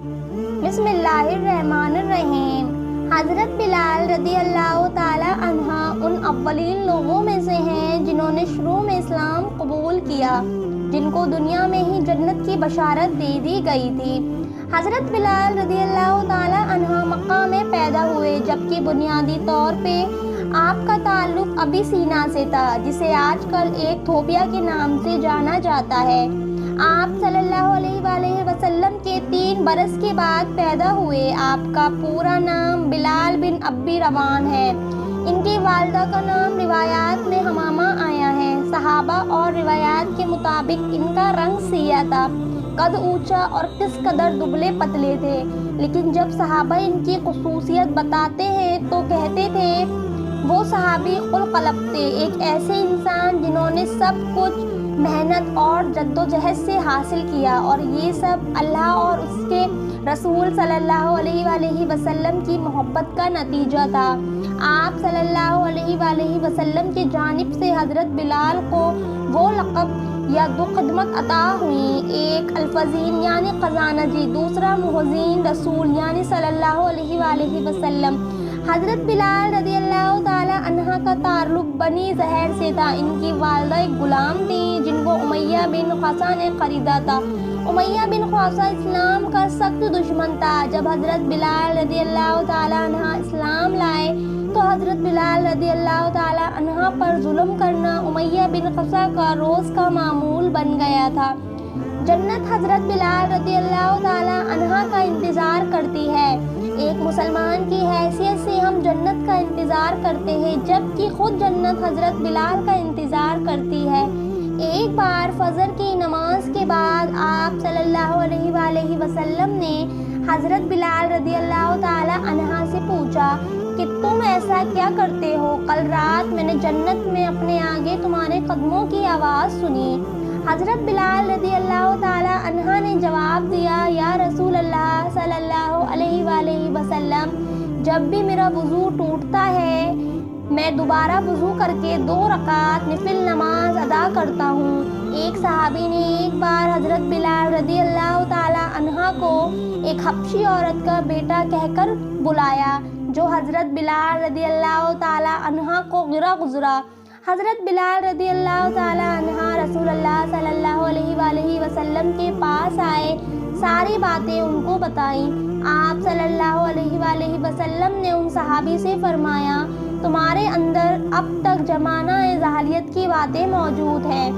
بسم اللہ الرحمن الرحیم۔ حضرت بلال رضی اللہ تعالی عنہ ان اولین لوگوں میں سے ہیں جنہوں نے شروع میں اسلام قبول کیا، جن کو دنیا میں ہی جنت کی بشارت دے دی گئی تھی۔ حضرت بلال رضی اللہ تعالی عنہ مکہ میں پیدا ہوئے، جبکہ بنیادی طور پہ آپ کا تعلق ابیسینا سے تھا، جسے آج کل ایتھوپیا کے نام سے جانا جاتا ہے۔ آپ صلی اللہ علیہ وآلہ وسلم کے 3 برس کے بعد پیدا ہوئے۔ آپ کا پورا نام بلال بن ابی روان ہے۔ ان کی والدہ کا نام روایات میں حمامہ آیا ہے۔ صحابہ اور روایات کے مطابق ان کا رنگ سیاہ تھا، قد اونچا اور کس قدر دبلے پتلے تھے، لیکن جب صحابہ ان کی خصوصیت بتاتے ہیں تو کہتے تھے وہ صحابی القلب تھے، ایک ایسے انسان جنہوں نے سب کچھ محنت اور جدوجہد سے حاصل کیا، اور یہ سب اللہ اور اس کے رسول صلی اللہ علیہ وآلہ وسلم کی محبت کا نتیجہ تھا۔ آپ صلی اللہ علیہ وآلہ وسلم کی جانب سے حضرت بلال کو وہ لقب یا 2 خدمت عطا ہوئیں، ایک الفظین یعنی خزانہ جی، دوسرا محزین رسول یعنی صلی اللہ علیہ وآلہ وسلم۔ حضرت بلال رضی اللہ تعالی عنہ کا تعلق بنی زہر سے تھا۔ ان کی والدہ ایک غلام تھیں جن کو امیہ بن خصعہ نے خریدا تھا۔ امیہ بن خصعہ اسلام کا سخت دشمن تھا۔ جب حضرت بلال رضی اللہ تعالی عنہ اسلام لائے تو حضرت بلال رضی اللہ تعالی عنہ پر ظلم کرنا امیہ بن خصعہ کا روز کا معمول بن گیا تھا۔ جنت حضرت بلال رضی اللہ تعالی عنہ کا انتظار کرتی ہے۔ ایک مسلمان کی حیثیت سے ہم جنت کا انتظار کرتے ہیں، جبکہ خود جنت حضرت بلال کا انتظار کرتی ہے۔ ایک بار فجر کی نماز کے بعد آپ صلی اللہ علیہ وآلہ وسلم نے حضرت بلال رضی اللہ تعالی عنہ سے پوچھا کہ تم ایسا کیا کرتے ہو؟ کل رات میں نے جنت میں اپنے آگے تمہارے قدموں کی آواز سنی۔ حضرت بلال رضی اللہ تعالی عنہ نے جواب دیا، یا رسول اللہ صلی اللہ علیہ وآلہ وسلم، جب بھی میرا وضو ٹوٹتا ہے میں دوبارہ وضو کر کے 2 رکعت نفل نماز ادا کرتا ہوں۔ ایک صحابی نے ایک بار حضرت بلال رضی اللہ تعالی عنہ کو ایک حبشی عورت کا بیٹا کہہ کر بلایا، جو حضرت بلال رضی اللہ تعالی عنہ کو گزرا۔ حضرت بلال رضی اللہ تعالی عنہ رسول اللہ صلی اللہ علیہ وآلہ وسلم کے پاس آئے، ساری باتیں ان کو بتائیں۔ آپ صلی اللہ علیہ وآلہ وسلم نے ان صحابی سے فرمایا، تمہارے اندر اب تک زمانہ جاہلیت کی باتیں موجود ہیں۔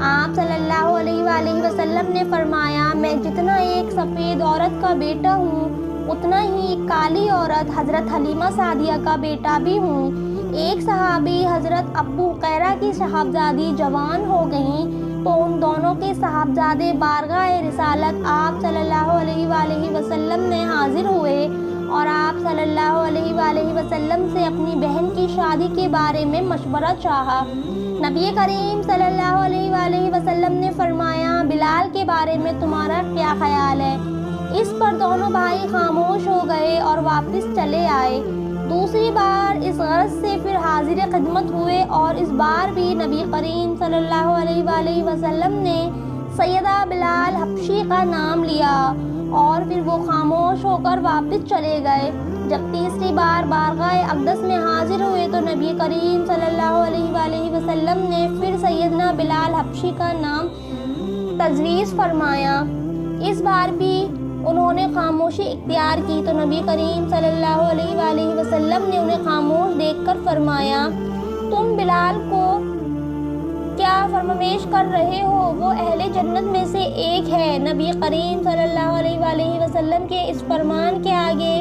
آپ صلی اللہ علیہ وآلہ وسلم نے فرمایا، میں جتنا ایک سفید عورت کا بیٹا ہوں اتنا ہی ایک کالی عورت حضرت حلیمہ سعدیہ کا بیٹا بھی ہوں۔ ایک صحابی حضرت ابو ہریرہ کی صاحبزادی جوان ہو گئیں تو ان دونوں کے صاحبزادے بارگاہ رسالت آپ صلی اللہ علیہ وآلہ وسلم میں حاضر ہوئے اور آپ صلی اللہ علیہ وآلہ وسلم سے اپنی بہن کی شادی کے بارے میں مشورہ چاہا۔ نبی کریم صلی اللہ علیہ وآلہ وسلم نے فرمایا، بلال کے بارے میں تمہارا کیا خیال ہے؟ اس پر دونوں بھائی خاموش ہو گئے اور واپس چلے آئے۔ دوسری بار اس غرض سے پھر حاضر خدمت ہوئے اور اس بار بھی نبی کریم صلی اللہ علیہ وآلہ وسلم نے سیدہ بلال حبشی کا نام لیا اور پھر وہ خاموش ہو کر واپس چلے گئے۔ جب تیسری بار بارگاہ اقدس میں حاضر ہوئے تو نبی کریم صلی اللہ علیہ وآلہ وسلم نے پھر سیدنا بلال حبشی کا نام تجویز فرمایا۔ اس بار بھی انہوں نے خاموشی اختیار کی تو نبی کریم صلی اللہ علیہ وآلہ وسلم نے انہیں خاموش دیکھ کر فرمایا، تم بلال کو کیا فرمائش کر رہے ہو؟ وہ اہل جنت میں سے ایک ہے۔ نبی کریم صلی اللہ علیہ وآلہ وسلم کے اس فرمان کے آگے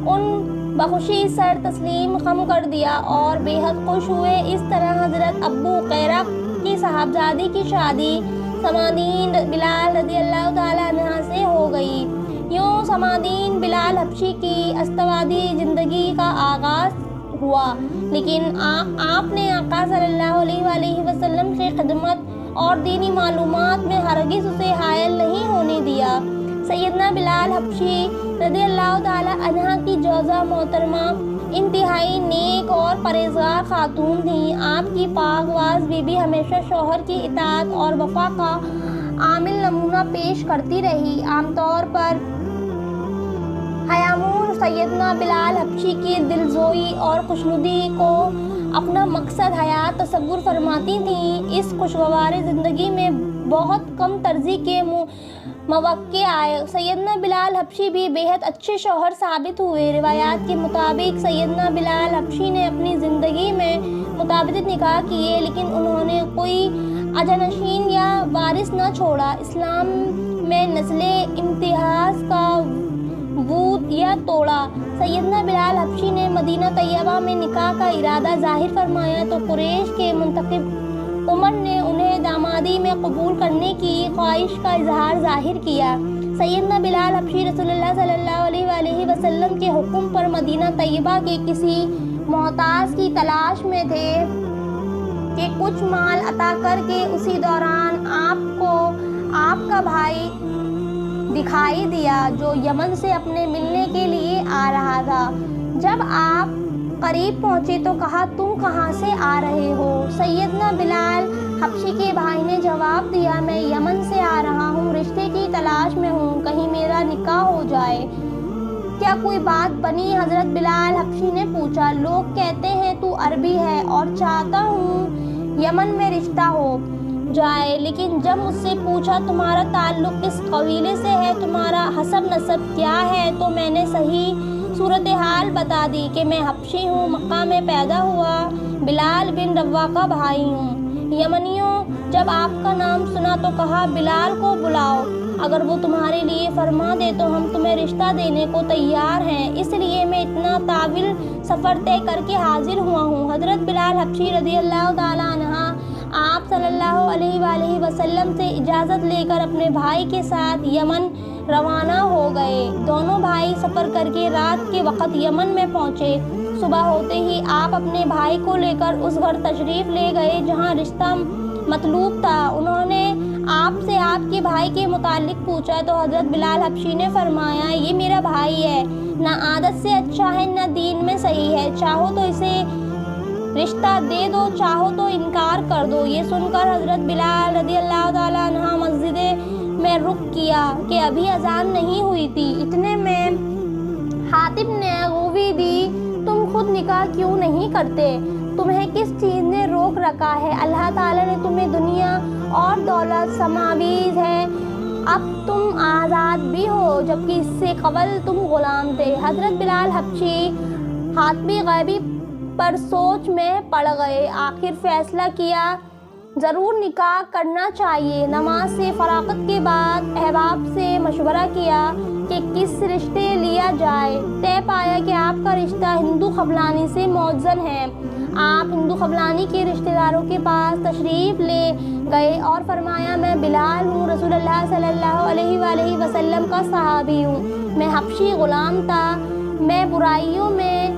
ان بخوشی سر تسلیم خم کر دیا اور بے حد خوش ہوئے۔ اس طرح حضرت ابو ہریرہ کی صاحبزادی کی شادی سمادین بلال رضی اللہ تعالی عنہ سے ہو گئی۔ یوں سمادین بلال حبشی کی استوادی زندگی کا آغاز ہوا، لیکن آپ نے آقا صلی اللہ علیہ وآلہ وسلم کی خدمت اور دینی معلومات میں ہرگز اسے حائل نہیں ہونے دیا۔ سیدنا بلال حبشی رضی اللہ تعالی عنہ کی جوزہ محترمہ انتہائی نیک اور پرہیزگار خاتون تھیں۔ آپ کی پاک باز بیوی ہمیشہ شوہر کی اطاعت اور وفا کا عامل نمونہ پیش کرتی رہی۔ عام طور پر سیدنا بلال حبشی کی دلزوئی اور خوشنودی کو اپنا مقصد حیات تصور فرماتی تھیں۔ اس خوشگوار زندگی میں بہت کم ترجیح کے مواقع آئے۔ سیدنا بلال حبشی بھی بےحد اچھے شوہر ثابت ہوئے۔ روایات کے مطابق سیدنا بلال حبشی نے اپنی زندگی میں متعدد نکاح کیے، لیکن انہوں نے کوئی اجانشین یا وارث نہ چھوڑا۔ اسلام میں نسل امتیاز کا وجود یا توڑا۔ سیدنا بلال حبشی نے مدینہ طیبہ میں نکاح کا ارادہ ظاہر فرمایا تو قریش کے منتخب عمر نے انہیں دامادی میں قبول کرنے کی خواہش کا اظہار ظاہر کیا۔ سیدنا بلال حبشی رسول اللہ صلی اللہ علیہ وآلہ وسلم کے حکم پر مدینہ طیبہ کے کسی محتاج کی تلاش میں تھے کہ کچھ مال عطا کر کے اسی دوران آپ کا بھائی دکھائی دیا جو یمن سے اپنے ملنے کے لیے آ رہا تھا۔ جب آپ قریب پہنچے تو کہا، تم کہاں سے آ رہے ہو؟ سیدنا بلال حبشی کے بھائی نے جواب دیا، میں یمن سے آ رہا ہوں، رشتے کی تلاش میں ہوں، کہیں میرا نکاح ہو جائے۔ کیا کوئی بات بنی؟ حضرت بلال حبشی نے پوچھا۔ لوگ کہتے ہیں تو عربی ہے اور چاہتا ہوں یمن میں رشتہ ہو جائے، لیکن جب مجھ سے پوچھا تمہارا تعلق کس قبیلے سے ہے، تمہارا حسب نسب کیا ہے، تو میں نے صحیح صورتحال بتا دی کہ میں حبشی ہوں، مکہ میں پیدا ہوا بلال بن روا کا بھائی ہوں۔ یمنیوں جب آپ کا نام سنا تو کہا، بلال کو بلاؤ، اگر وہ تمہارے لیے فرما دے تو ہم تمہیں رشتہ دینے کو تیار ہیں، اس لیے میں اتنا طویل سفر طے کر کے حاضر ہوا ہوں۔ حضرت بلال حبشی رضی اللہ تعالیٰ عنہ آپ صلی اللہ علیہ وآلہ وسلم سے اجازت لے کر اپنے بھائی کے ساتھ یمن روانہ ہو گئے۔ دونوں بھائی سفر کر کے رات کے وقت یمن میں پہنچے۔ صبح ہوتے ہی آپ اپنے بھائی کو لے کر اس گھر تشریف لے گئے جہاں رشتہ مطلوب تھا۔ انہوں نے آپ سے آپ کے بھائی کے متعلق پوچھا تو حضرت بلال حبشی نے فرمایا، یہ میرا بھائی ہے، نہ عادت سے اچھا ہے نہ دین میں صحیح ہے، چاہو تو اسے رشتہ دے دو، چاہو تو انکار کر دو۔ یہ سن کر حضرت بلال رضی اللہ تعالیٰ عنہ مسجد میں رخ کیا کہ ابھی اذان نہیں ہوئی تھی۔ اتنے میں حاتب نے گوی دی، تم خود نکاح کیوں نہیں کرتے؟ تمہیں کس چیز نے روک رکھا ہے؟ اللہ تعالیٰ نے تمہیں دنیا اور دولت سماویز ہے، اب تم آزاد بھی ہو، جبکہ اس سے قبل تم غلام تھے۔ حضرت بلال حبشی حاتمی غیبی پر سوچ میں پڑ گئے، آخر فیصلہ کیا ضرور نکاح کرنا چاہیے۔ نماز سے فراغت کے بعد احباب سے مشورہ کیا کہ کس رشتے لیا جائے۔ طے پایا کہ آپ کا رشتہ ہندو خبلانی سے موزن ہے۔ آپ ہندو خبلانی کے رشتہ داروں کے پاس تشریف لے گئے اور فرمایا، میں بلال ہوں، رسول اللہ صلی اللہ علیہ وآلہ وسلم کا صحابی ہوں، میں حبشی غلام تھا، میں برائیوں میں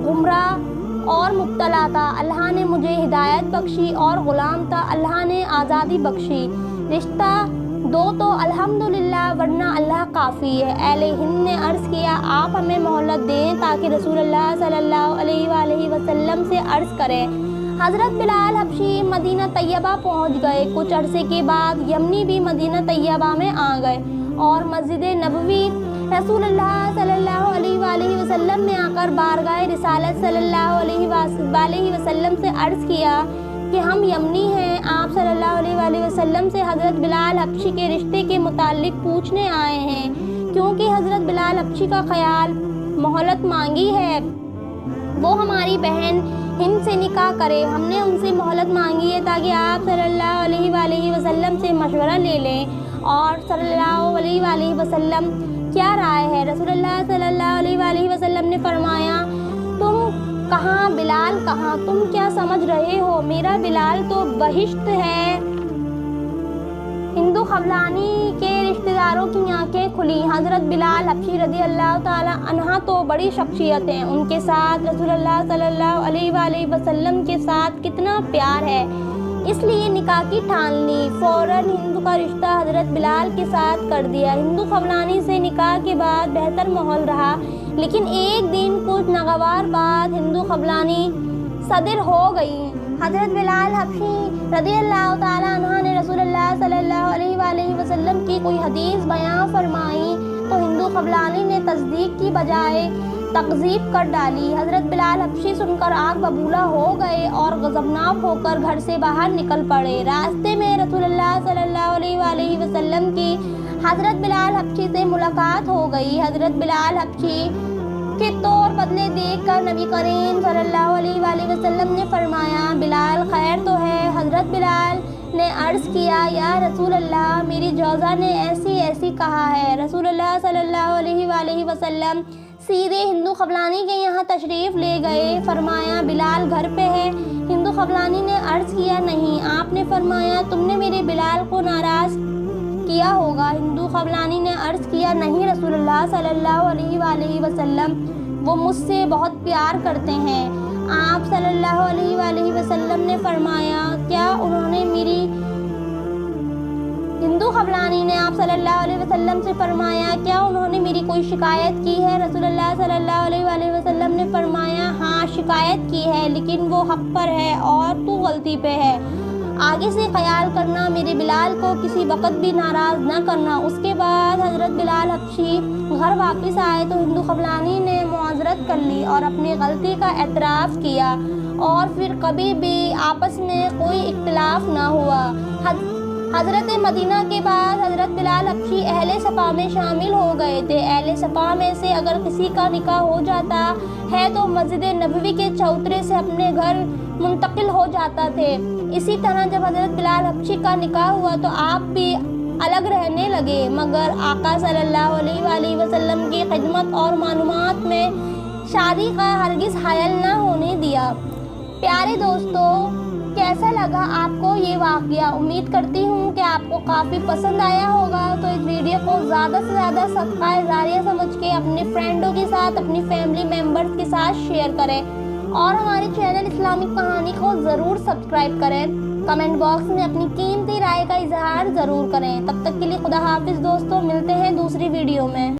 گمراہ اور مبتلا تھا، اللہ نے مجھے ہدایت بخشی، اور غلام تھا، اللہ نے آزادی بخشی، رشتہ دو تو الحمدللہ ورنہ اللہ کافی ہے۔ اہل ہند نے عرض کیا، آپ ہمیں مہلت دیں تاکہ رسول اللہ صلی اللہ علیہ وآلہ وسلم سے عرض کریں۔ حضرت بلال حبشی مدینہ طیبہ پہنچ گئے۔ کچھ عرصے کے بعد یمنی بھی مدینہ طیبہ میں آ گئے اور مسجد نبوی رسول اللہ صلی اللہ علیہ وآلہ وسلم میں آ کر بارگاہ رسالت صلی اللہ علیہ وسلم سے عرض کیا کہ ہم یمنی ہیں، آپ صلی اللہ علیہ وآلہ وسلم سے حضرت بلال حبشی کے رشتے کے متعلق پوچھنے آئے ہیں، کیونکہ حضرت بلال حبشی کا خیال مہلت مانگی ہے، وہ ہماری بہن ہند سے نکاح کرے۔ ہم نے ان سے مہلت مانگی ہے تاکہ آپ صلی اللہ علیہ وآلہ وسلم سے مشورہ لے لیں اور صلی اللہ علیہ وآلہ وسلم کیا رائے ہے۔ رسول اللہ صلی اللہ علیہ وآلہ وسلم نے فرمایا، تم کہاں بلال کہاں؟ تم کیا سمجھ رہے ہو؟ میرا بلال تو بہشت ہے۔ ہندو خبلانی کے رشتہ داروں کی آنکھیں کھلی۔ حضرت بلال حبشی رضی اللہ تعالیٰ عنہ تو بڑی شخصیت ہیں، ان کے ساتھ رسول اللہ صلی اللہ علیہ وآلہ وسلم کے ساتھ کتنا پیار ہے، اس لیے نکاح کی ٹھان لی۔ فوراً ہندو کا رشتہ حضرت بلال کے ساتھ کر دیا۔ ہندو خبلانی سے نکاح کے بعد بہتر ماحول رہا، لیکن ایک دن کچھ ناگوار بات ہندو خبلانی صادر ہو گئی۔ حضرت بلال حبشی رضی اللہ تعالیٰ عنہ نے رسول اللہ صلی اللہ علیہ وآلہ وسلم کی کوئی حدیث بیان فرمائی تو ہندو خولانی نے تصدیق کی بجائے تکذیب کر ڈالی۔ حضرت بلال حبشی سن کر آگ ببولا ہو گئے اور غضبناک ہو کر گھر سے باہر نکل پڑے۔ راستے میں رسول اللہ صلی اللہ علیہ وآلہ وسلم کی حضرت بلال حبشی سے ملاقات ہو گئی۔ حضرت بلال حبشی کے طور بدلے دیکھ کر نبی کریم صلی اللہ علیہ وآلہ وسلم نے فرمایا، بلال خیر تو ہے؟ حضرت بلال نے عرض کیا، یا رسول اللہ، میری جوزہ نے ایسی ایسی کہا ہے۔ رسول اللہ صلی اللہ علیہ وآلہ وسلم سیدھے ہندو خولانی کے یہاں تشریف لے گئے۔ فرمایا، بلال گھر پہ ہے؟ ہندو خولانی نے عرض کیا، نہیں۔ آپ نے فرمایا، تم نے میرے بلال کو ناراض کیا ہوگا۔ ہندو خولانی نے عرض کیا، نہیں رسول اللہ صلی اللہ علیہ وآلہ وسلم، وہ مجھ سے بہت پیار کرتے ہیں۔ آپ صلی اللہ علیہ وآلہ وسلم نے فرمایا، کیا انہوں نے میری ہندو خولانی نے آپ صلی اللہ علیہ وسلم سے فرمایا، کیا انہوں نے میری کوئی شکایت کی ہے؟ رسول اللہ صلی اللہ علیہ وآلہ وسلم نے فرمایا، ہاں شکایت کی ہے، لیکن وہ حق پر ہے اور تو غلطی پہ ہے۔ آگے سے خیال کرنا، میرے بلال کو کسی وقت بھی ناراض نہ کرنا۔ اس کے بعد حضرت بلال حبشی گھر واپس آئے تو ہندو خولانی نے معذرت کر لی اور اپنی غلطی کا اعتراف کیا اور پھر کبھی بھی آپس میں کوئی اختلاف نہ ہوا۔ حضرت مدینہ کے بعد حضرت بلال حبشی اہل صفا میں شامل ہو گئے تھے۔ اہل صفا میں سے اگر کسی کا نکاح ہو جاتا ہے تو مسجد نبوی کے چوترے سے اپنے گھر منتقل ہو جاتا تھے۔ اسی طرح جب حضرت بلال حبشی کا نکاح ہوا تو آپ بھی الگ رہنے لگے، مگر آقا صلی اللہ علیہ وآلہ وسلم کی خدمت اور معلومات میں شادی کا ہرگز حائل نہ ہونے دیا۔ پیارے دوستو، کیسا لگا آپ کو یہ واقعہ؟ امید کرتی ہوں کہ آپ کو کافی پسند آیا ہوگا۔ تو اس ویڈیو کو زیادہ سے زیادہ صدقہ جاریہ سمجھ کے اپنے فرینڈوں کے ساتھ، اپنی فیملی ممبرز کے ساتھ شیئر کریں اور ہمارے چینل اسلامک کہانی کو ضرور سبسکرائب کریں۔ کمنٹ باکس میں اپنی قیمتی رائے کا اظہار ضرور کریں۔ تب تک کے لیے خدا حافظ دوستو، ملتے ہیں دوسری ویڈیو میں۔